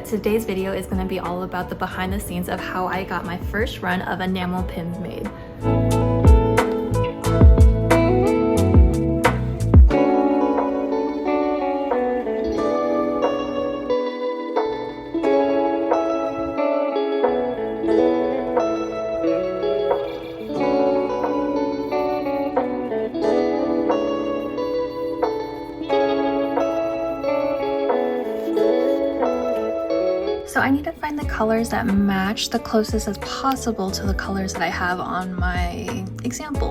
but today's video is going to be all about the behind the scenes of how I got my first run of enamel pins made. So I need to find the colors that match the closest as possible to the colors that I have on my example.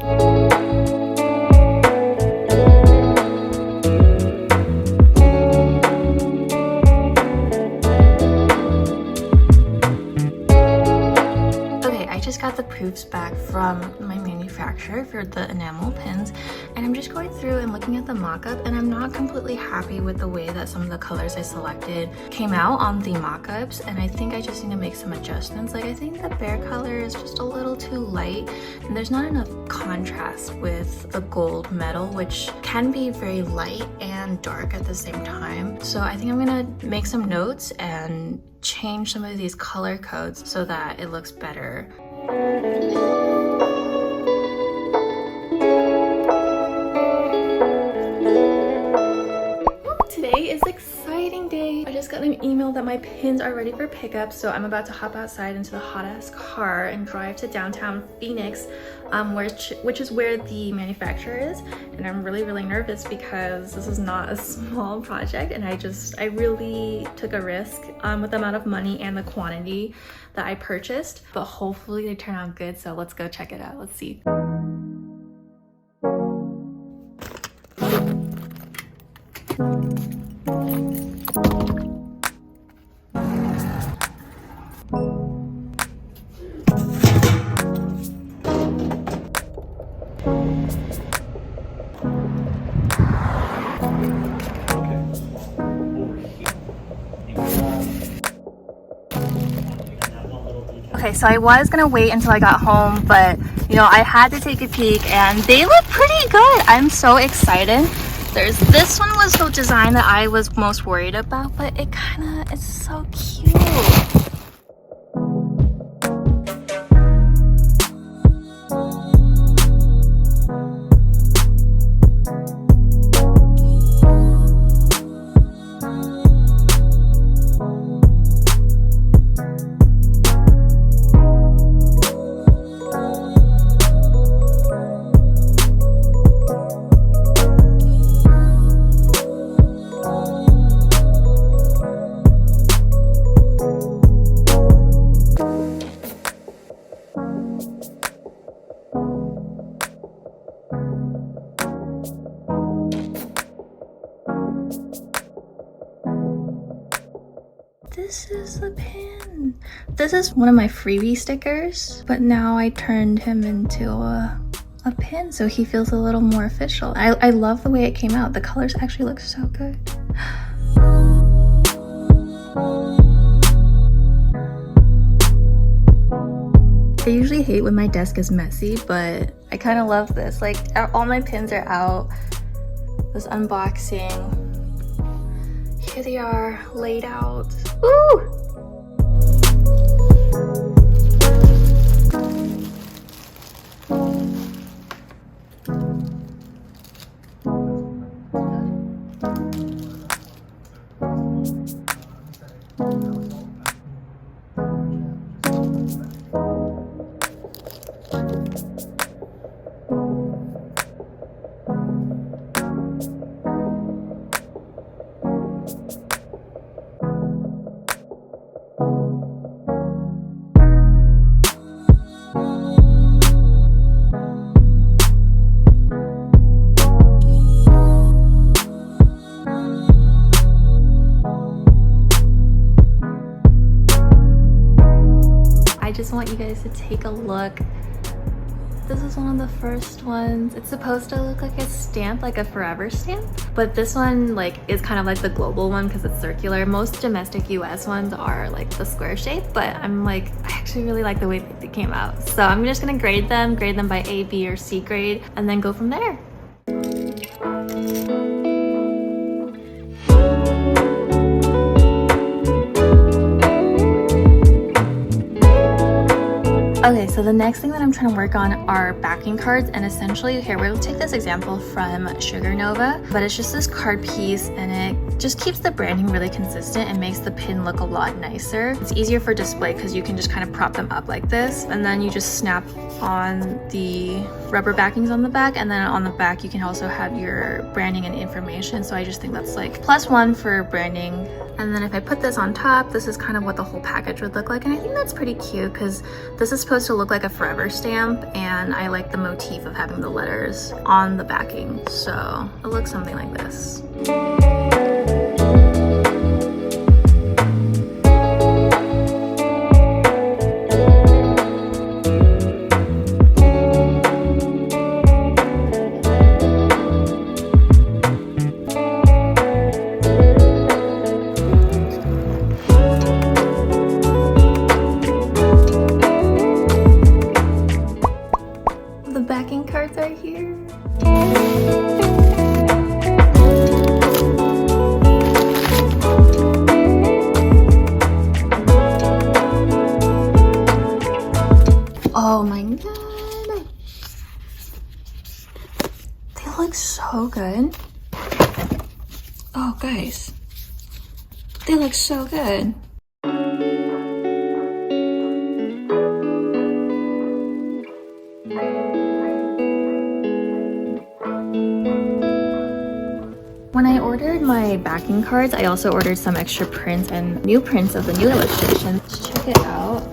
Okay, I just got the proofs back from my manufacturer for the enamel pins, and I'm just going through and looking at the mock-up, and I'm not completely happy with the way that some of the colors I selected came out on the mock-ups, and I think I just need to make some adjustments. Like, I think the bear color is just a little too light, and there's not enough contrast with the gold metal, which can be very light and dark at the same time. So I think I'm gonna make some notes and change some of these color codes so that it looks better. Today is an exciting day. I just got an email that my pins are ready for pickup, so I'm about to hop outside into the hot ass car and drive to downtown Phoenix, which is where the manufacturer is. And I'm really nervous because this is not a small project, and I really took a risk with the amount of money and the quantity that I purchased, but hopefully they turn out good. So let's go check it out. Let's see. Okay, so I was gonna wait until I got home, but you know, I had to take a peek and they look pretty good. I'm so excited. This one was the design that I was most worried about, but it's so cute. This is the pin. This is one of my freebie stickers, but now I turned him into a pin so he feels a little more official. I love the way it came out. The colors actually look so good. I usually hate when my desk is messy, but I kind of love this. Like, all my pins are out. This unboxing. Here they are, laid out. Ooh! I just want you guys to take a look. This is one of the first ones. It's supposed to look like a stamp, like a forever stamp, but this one is kind of like the global one because it's circular. Most domestic US ones are like the square shape, but I actually really like the way they came out. So I'm just gonna grade them by A, B, or C grade, and then go from there. Okay, so the next thing that I'm trying to work on are backing cards, and essentially here we'll take this example from Sugar Nova, but it's just this card piece and it just keeps the branding really consistent and makes the pin look a lot nicer. It's easier for display because you can just kind of prop them up like this, and then you just snap on the rubber backings on the back, and then on the back you can also have your branding and information. So I just think that's like +1 for branding. And then if I put this on top, this is kind of what the whole package would look like, and I think that's pretty cute because this is supposed to look like a forever stamp, and I like the motif of having the letters on the backing, so it looks something like this. Backing cards are here. Oh my god. They look so good. Oh guys. They look so good. When I ordered my backing cards, I also ordered some extra prints and new prints of the new illustrations. Let's check it out.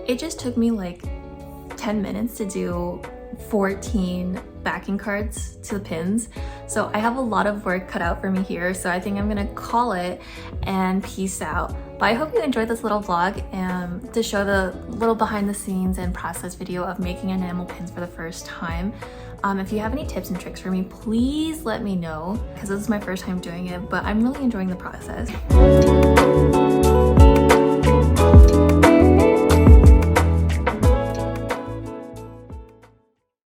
It just took me like 10 minutes to do 14 backing cards to the pins. So I have a lot of work cut out for me here. So I think I'm gonna call it and peace out. But I hope you enjoyed this little vlog and to show the little behind the scenes and process video of making enamel pins for the first time. If you have any tips and tricks for me, please let me know because this is my first time doing it, but I'm really enjoying the process.